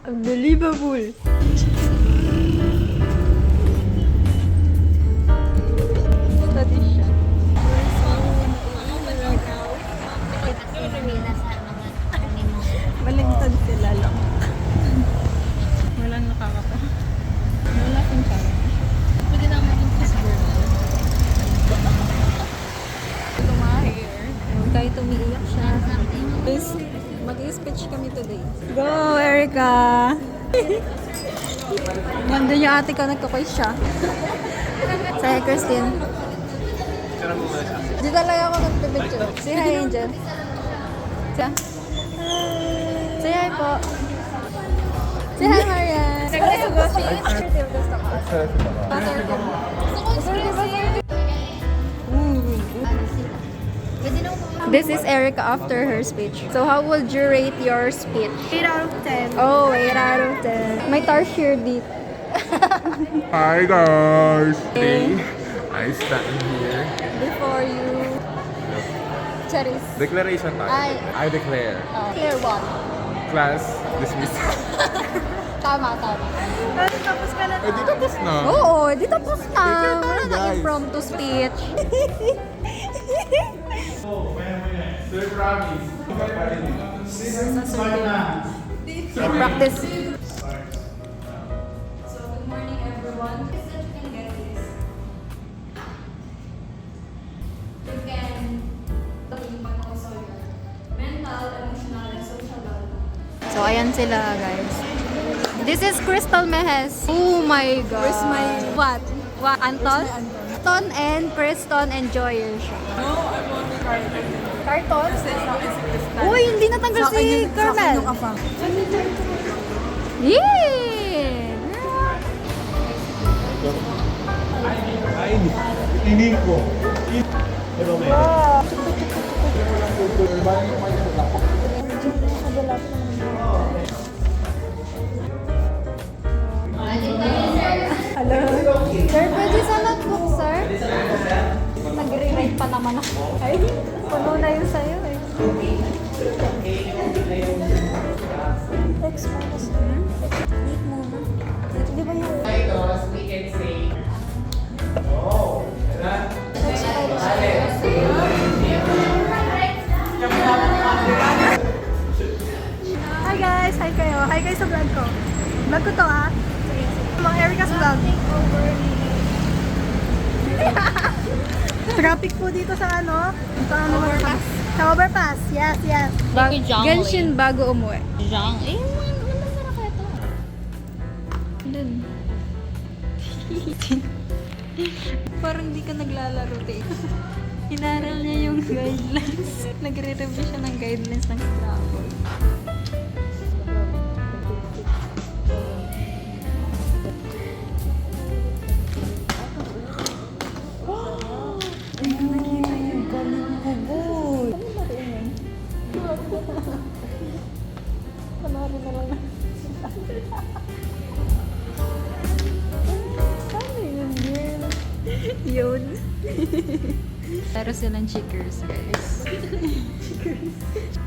Unbelievable. Study siya. Baligtad sila lang. Walang nakakapa. Wala kang challenge. Pwede naman yung cheeseburger. Tumahir. Huwag tayo tumiiyak siya. Mag-i-speech kami today. Go, Erica! Nandun yung ate ko, nagkakoy siya. Say hi, Christine. Di talaga ako nagpipicture. Say hi, Angel. Say hi po. Say hi, Marian. This is Erica after her speech. So how would you rate your speech? 8 out of 10. Oh, 8 out of 10. May tarsier dito. Hi guys! Today, I stand here. Before you... Charis. Declaration time. I declare. Clear one. Class dismissed. Tama. Tapos ka na. Eh, di tapos na. Oo, di tapos na. Take your time, Wala na guys. impromptu speech. Sir, promise. Practice. So, good morning everyone. Is that you can get this? You can impact also your mental, emotional, and social well-being. So, ayan sila, guys. This is Crystal Mejes. Oh my God. Where's my... What? What? Anton? Where's my Anton? Anton and Preston and Joyer siya. No, I want the carton. Carton? Kasi sa akin si Crystal. Uy, hindi natanggal Sa akin si yung- sa akin Carmel. yung afang. Yeah! Ay, hindi ko. Hello? Sir, pwede sa notebook, sir? Nagre-write pa naman ako. Ay, puno na yun sa'yo eh. Text mo ko, sir. Wait muna. Di ba yung... Hi guys! Hi kayo! Hi guys sa vlog ko. Vlog ko to ah. Mga Erica's vlog. Traffic po dito sa ano? Sa ano? Sa overpass. Yes. Genshin bago umuwi. Jang, mandang na kaya ito. Dun. Parang di ka naglalaro, te. Inaral niya yung guidelines. Nagre-review siya ng guidelines ng Scrabble. Ay, nakita yung galing hugot. Ano na rin yun? Panoorin na lang. Ano yun, girl? Yun. Pero silang checkers, guys.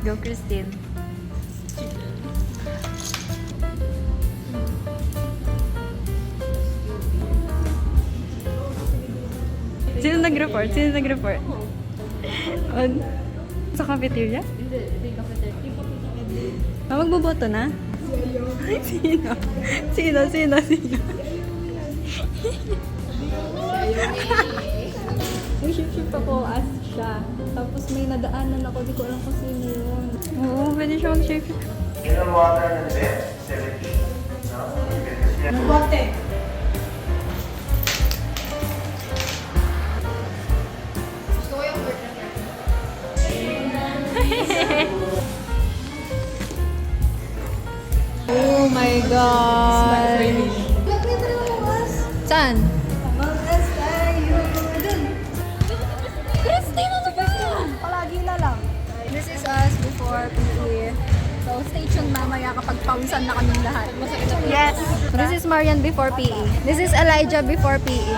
Go, Christine. Sino nag-report? Sa cafeteria? Hindi cafeteria. Magboboto na? Sino? May ship ako as siya. Tapos may nadaanan ako, di ko alam kung sino yun. Oo, pwede siya mag-ship. Nagbote. Oh my God! Saan? Christine, ano ba? Palagi na lang. This is us before PE. So, stay tuned mamaya kapag pawisan na kaming lahat. Yes. This is Marian before PE. This is Elijah before PE.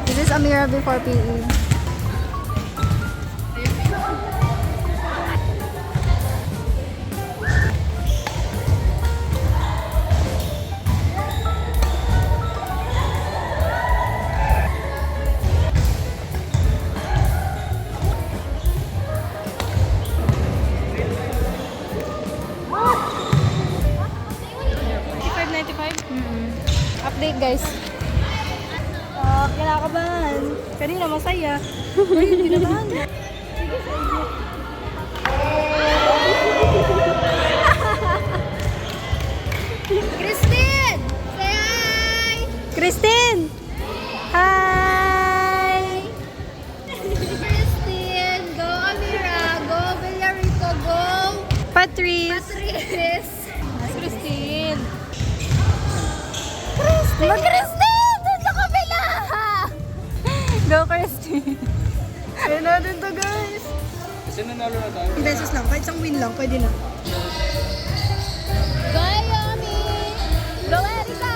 This is Amira before PE. date, guys. Kinakabahan. Kanina masaya. Ngayon, kinabahan. Christine! Say hi! Christine! Hi! Christine! Go Amira! Go Villarito! Go! Patrice! Patrice! Christine! Mag-Christine! Doon sa kabila! Go, Christine! Ayun natin to, guys. Kasi nanalo na tayo. Beses lang. Kahit isang win lang, pwede na. Go Yami! Go Erika!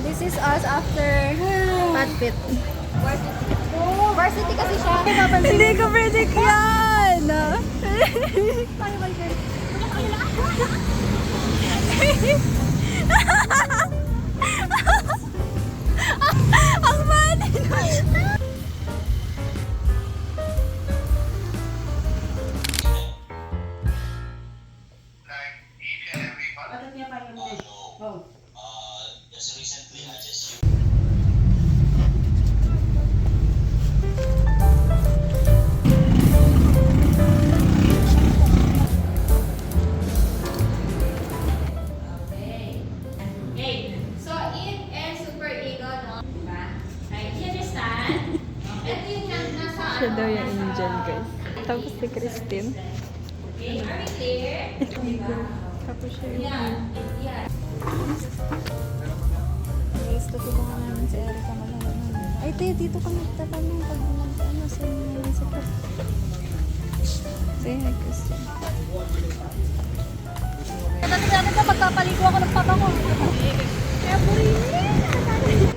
This is us after Patpit. varsity kasi siya. Hindi ko predict yan! Ang funny nun. Okay. So, it and super ego, no? Diba? Right? You understand? Ito yung nasa Siya daw yung angel, guys. Tapos si Christine. Okay, are we clear? Tapos siya yung... Yeah. Guys, tutulungan namin si Erika maglaro. Ay, te, dito ka nagtatanong pag nag-ano sa inyo sa press. Say hi, Christine. Dati ka, magpapaligo ako ng papa ko. Kaya burin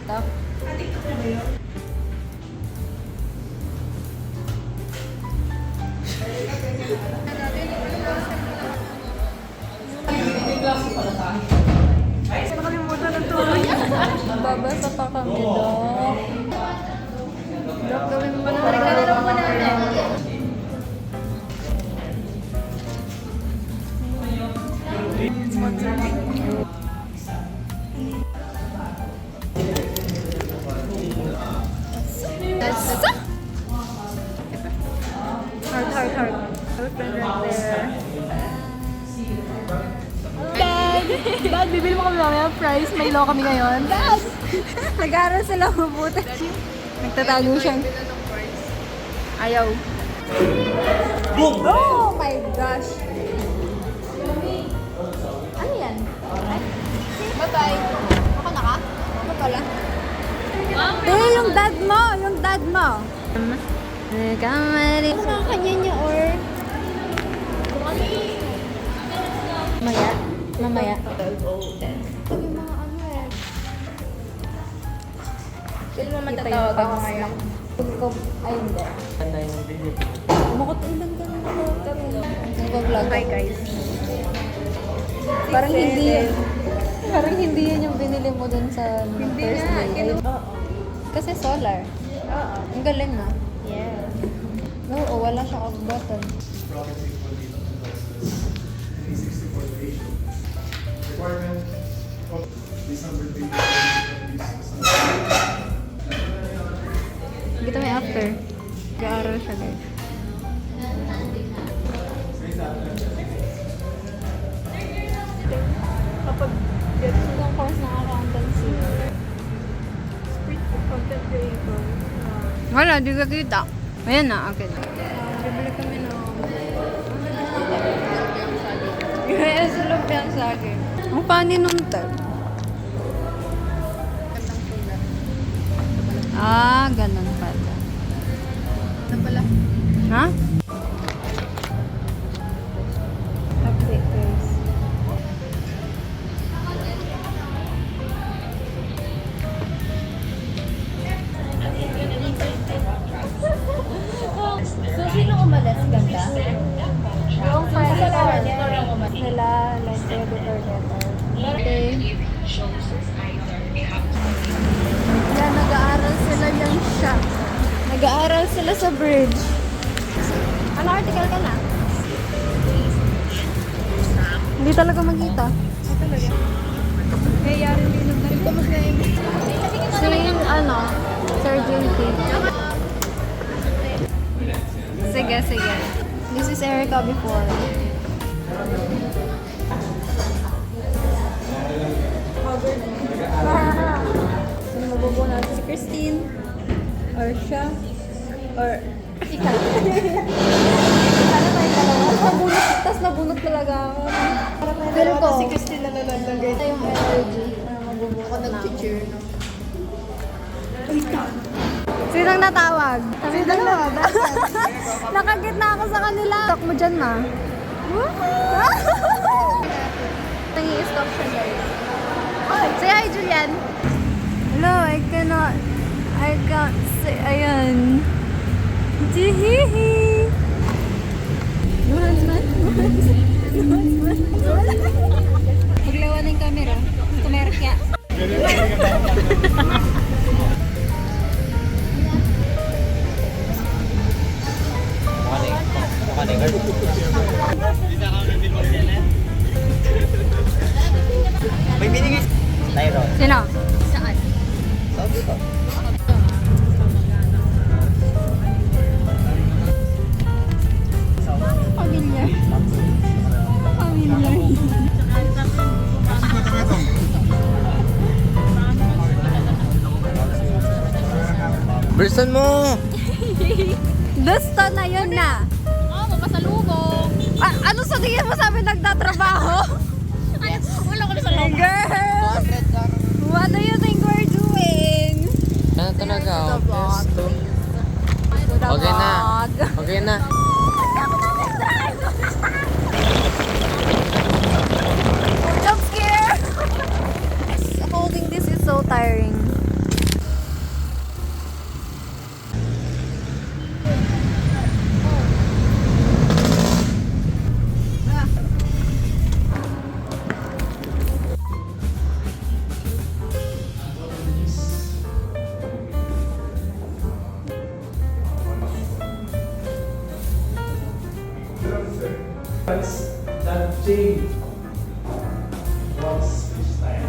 Stop. Nakalimutan ng tuloy. Babasa pa kami, Dok. Dok, gawin mo na. Naglalaro po natin. Heart. Open right there. Dad, bibili mo kami mamaya prize. May law kami ngayon. Dad! Nag-aaral sila mabuti. Nagtatago siya. Ayaw. Oh my gosh. Ano yan? Bye-bye. Ako na ka? Ako pala. Eh, yung dad mo! Yung dad mo! Kamari. Ano kanya niya or... Mamaya? Mamaya? Sabi mga ano eh. Sino mo matatawag ako ngayon? Ay, hindi. Makot ilan ka na nag-vlog. Hi guys. Parang hindi yan yung binili mo dun sa first day. Kasi solar. Oo. Ang galing na. Yeah. Oo, wala siyang off button. Requirement of December 3. Kita may after. Nag-aaral siya, guys. Kapag Yung course ng accountancy. content creator. Wala, di ka kita. Ayan na, okay na. Bibili kami ng... Yung sulog yan sa akin. Ang funny nung tag. Ah, ganun pala. Ano pala? Ha? Update, guys. So, sino umalas? Ganda? Yung friend ko. letter. Okay. Yan, nag-aaral sila yan siya. Nag-aaral sila sa bridge. Ano article ka na? Hindi talaga magkita. Kaya rin din ng dali ko mas na yung Sing, ano, Sir JT. Sige, sige. This is Erica before. Sino mabubuo natin? Si Christine? Or siya? Or ikaw? Sana tayo dalawa. Nabunot, tas nabunot talaga ako. Feel ko. si Christine na nalagay. Ito yung energy na mabubuo Ako nag-cheer na. Sinang natawag? Kami dalawa. Nakagitna ako sa kanila. Talk mo dyan, ma. Nangi-stop siya, guys. Say hi, Julian. Hello, I can't say, ayan. Jihihi. Nuhansman? Nuhansman? Maglawan ng camera. Camera kaya. May binigay Tyro. Sino? Sabi ko. Familiar. Familiar. Bursan mo! Gusto na yun na. Oh, mapasalubong. Ano sa tingin mo sabi nagtatrabaho? Wala ko na sa loob. Girls! What do you think we're doing? Ano talaga? Okay na. Okay na. Jump scare! Holding this is so tiring. That's that chain. Once each time.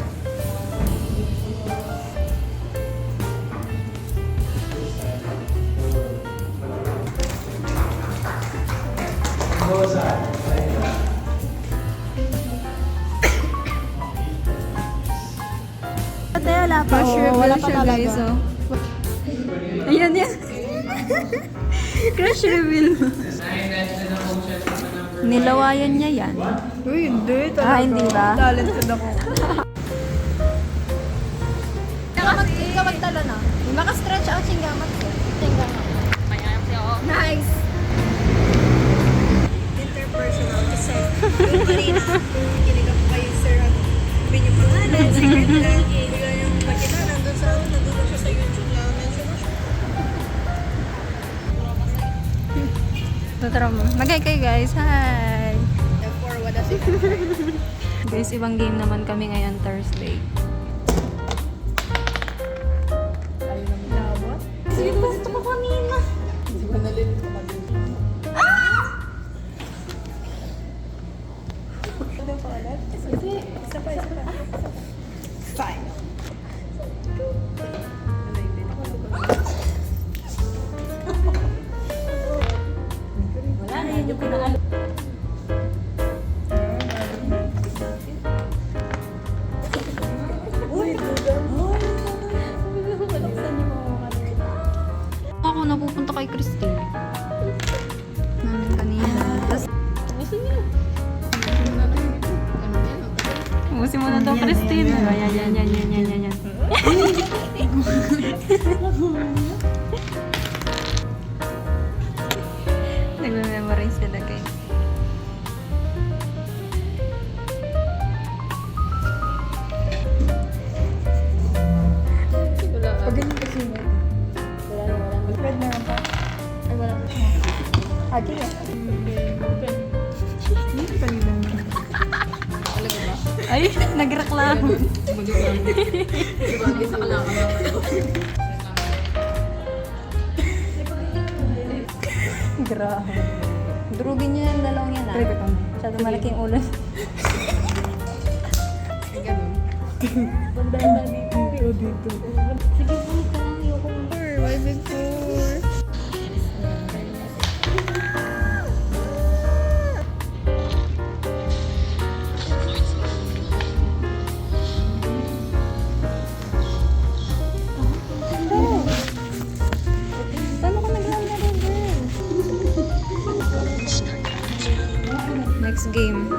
Goes out like that. Ate, wala pa. Wala pa talaga. Guys, oh. Ayan yan. Crush reveal. Nilawayan niya yan. Uy, hindi. Talaga. Hindi ba? Talented ako. Ikaw magtalo na. Maka-stretch out yung gamat ko. Nice! Interpersonal kasi yung kanina, kinig ako kay Sir ano, sabi niyo pangalan, secret lang, bigla niyang makita, nandun sa ano, nandun na siya sa YouTube lang, mention mo siya. Tuturo mo. Mag-hi kayo guys. Hi! Therefore, wala si Guys, ibang game naman kami ngayon Thursday. Ayaw naman lawat. Sige, gusto ko kanina. Hindi ko nalilito ka din. Ano pa ulit? Sige, isa pa. Fine. Wala na, hindi ko na alam. Ako napupunta kay Christine. Namin kanina. Tapos, ubusin mo na daw, Christine. Yan. Nagme-memorize sila guys. Pag ganyan kasi mo. Wala. Red na lang pa. Ay, wala na. Agi ah. Hindi, kanina na. Talaga ba? Ay, nagreklamo. Grabe. Durugin niyo yung dalawang yan, ah. Masyado malaki yung ulo. Banda dito. Dito. Sige, balik ka lang. Ayoko mo. Why big four? Paano ka naglalaro, girl? Next game.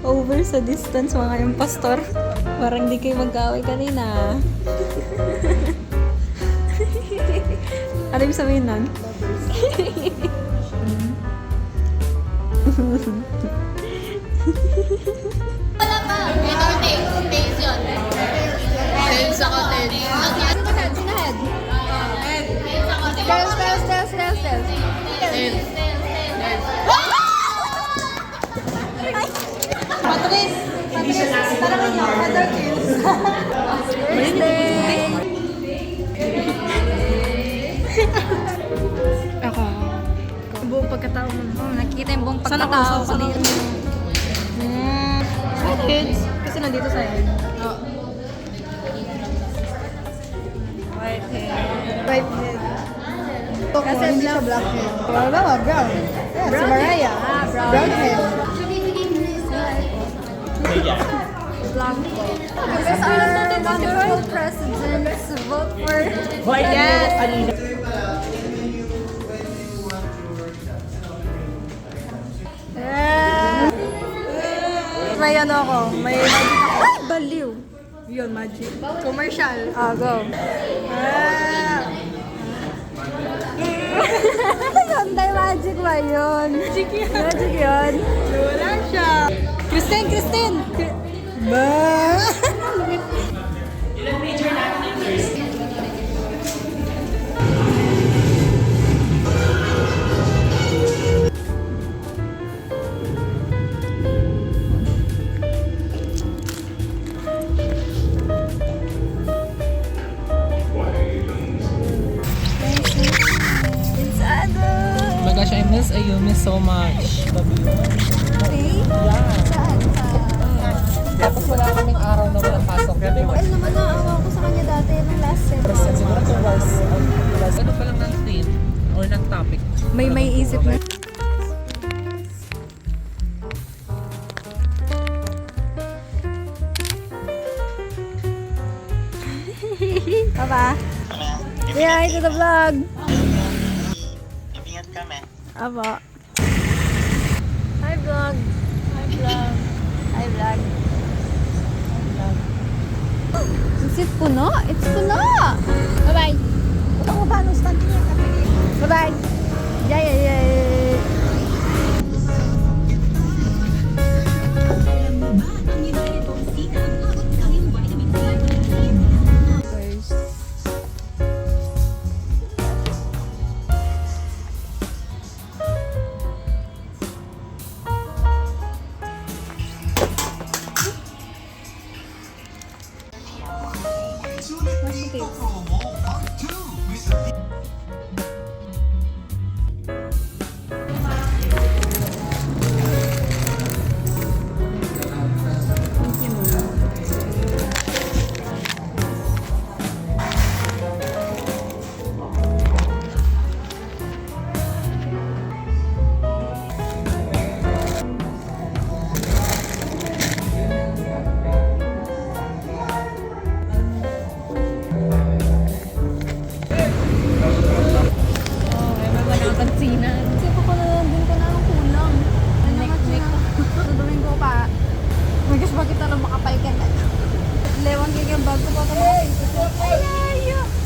Over sa distance mga yung pastor. Parang di kayo mag-away kanina. Ano yung sabihin nun? Wala pa. Ito, tails yun. Tails ako, tails. Sino head? Sino head? Tails ako, tails. Tails. Tails. Patris! Tanongin niyo, other kills. Birthday! Ako. Buong pagkatao mo. Oh, nakikita yung buong pagkatao. Sana ako. Kids. Kasi nandito sa head. Oh. White head. Kasi hindi siya black head. Wala ba? Brown. Yeah, si Mariah. Brown head. Blanco. Because our wonderful presidents vote for... Yes! May ano ako, may magic ako. Ay, baliw! Yun, magic. Commercial. Go. Ano yun? May magic ba yun? Magic yun. Magic yun. Wala siya. Christine! Ba? Oh my gosh, I miss Ayumi so much. Love you. Okay? Saan? Tapos wala kaming araw na walang pasok. Well, naman naawa ko sa kanya dati nung last sem. Siguro 2 hours. Ano pa lang ng theme or ng topic? May isip na. Papa? Say hi to the vlog. Ingat kami. Apa? Hi vlog. Hi vlog. Hi vlog. Is it puno? It's puno! Bye-bye! Ito ba? Nung stand niya. Bye-bye! Yay!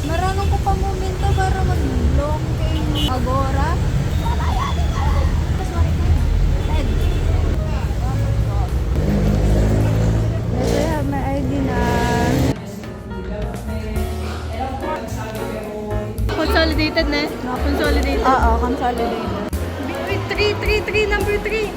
Maranong ko pa momento para mag-vlog kay Agora. Let's have my ID na. Consolidated na? Consolidated. Oo, consolidated. Wait, 3, number 3.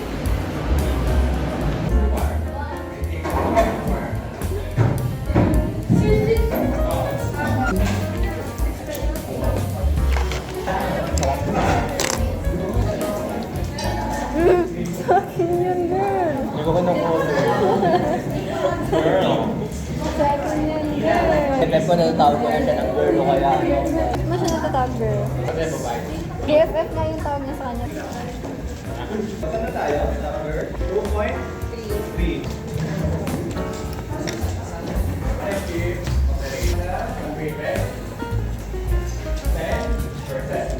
ba natatawag ko siya ng girl o kaya ano? Hindi mo siya natatawag girl. BFF nga yung tawag niya sa kanya. Saan na tayo? Number 2.3. Thank you. Okay. Favorite? 10%.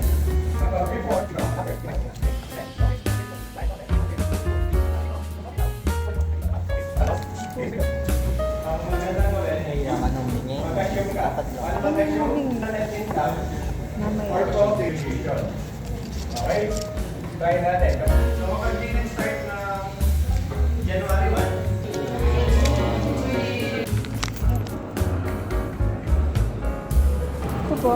Kapag report, no? Ang maganda gawin ay mag-assume ka. Paano mag-assume na net income or profit division? Okay? Try natin. So, mag-begin start ng January 1. Ako po.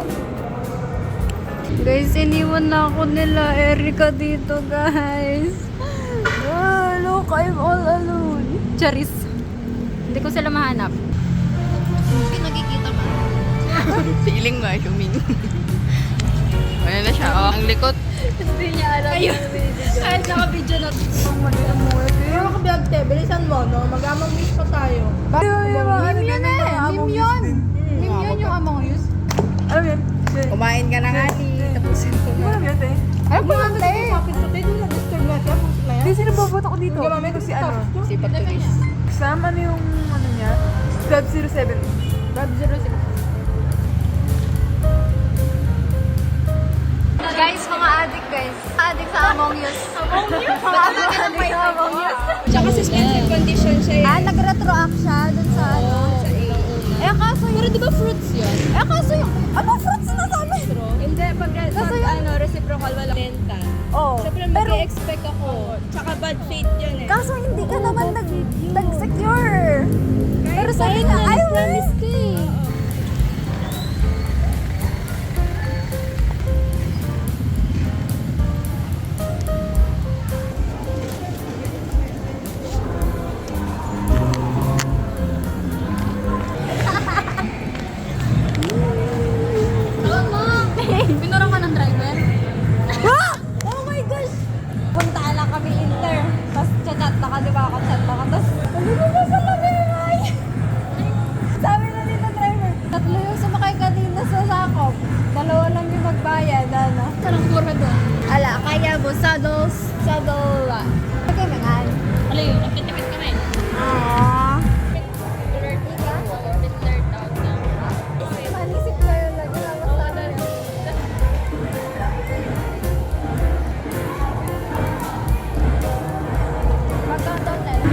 Guys, iniwan na ako nila Erica dito, guys. Look, I'm all alone. Charis. Hindi ko sila mahanap. Hindi nakikita ba? Feeling ba, Shuming? Ano na siya, oh. Ang likot. Hindi niya alam. Ayun. Kahit naka-video na. Pero makabiag te, bilisan mo, no? Mag-amang miss pa tayo. Meme yun eh. Meme yun. Meme yun yung Among Us. Alam yun? Kumain ka na nga, ni. Tapusin ko na. Alam yun, te? Alam ko lang, te. Bakit sa tayo na-disturb na siya? Puso na yan. Hindi, sino boboto ko dito? Ito si ano? Si Patulis. Sam, ano yung ano niya? Club 07. Bob 06. Guys, mga addict guys. Addict sa Among Us. Among Us? Mga addict sa Among Us. Tsaka suspensive condition siya eh. Ah, nag-retroact siya dun sa ano. Eh, kaso yun. Pero di ba fruits yun? Eh, kaso yung... Ano fruits na sa amin? Hindi, pag ano, reciprocal, wala benta. Oo. Siyempre, Pero, mag-expect ako. Tsaka bad faith yun eh. kaso hindi ka naman nag-secure. Pero sabi na, I promise ka eh. Pinurang ka ng driver? Oh my gosh! Punta lang kami Inter. Tapos chat na ka, di ba? Chat na ka. Tapos, ano sa labingay? Sabi na dito driver, 3 yung sumakay kanina sa sakop. 2 lang yung magbayad, ano? Sarang mura doon. Ala, kaya mo, saddle. Okay, mangan. Ano yun? Napitipit kami. Aww. Manisip kayo lang.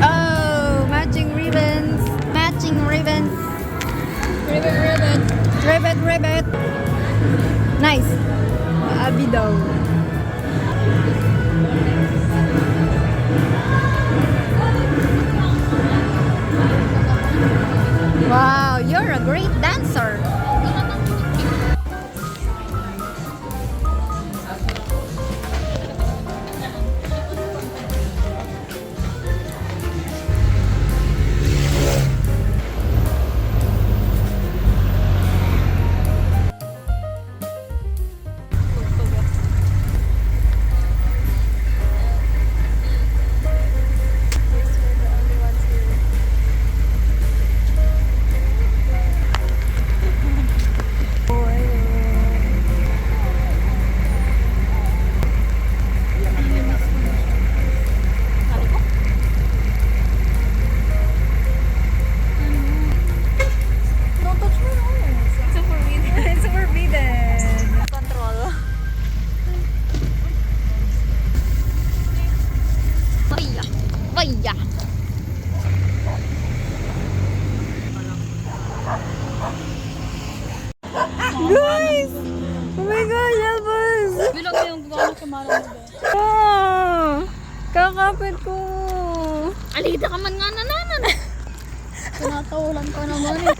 Oh, matching ribbons. Matching ribbons. Ribbon. Nice. Abi daw. Wow, you're a great dancer. Don't touch me, no. It's forbidden. Control. Vaya. Guys! Oh my God, Elvis! Bilang mo yung gumamit sa marang mo doon. Kakapit ko! Alita ka man nga nananan. Tinatawalan ka naman eh.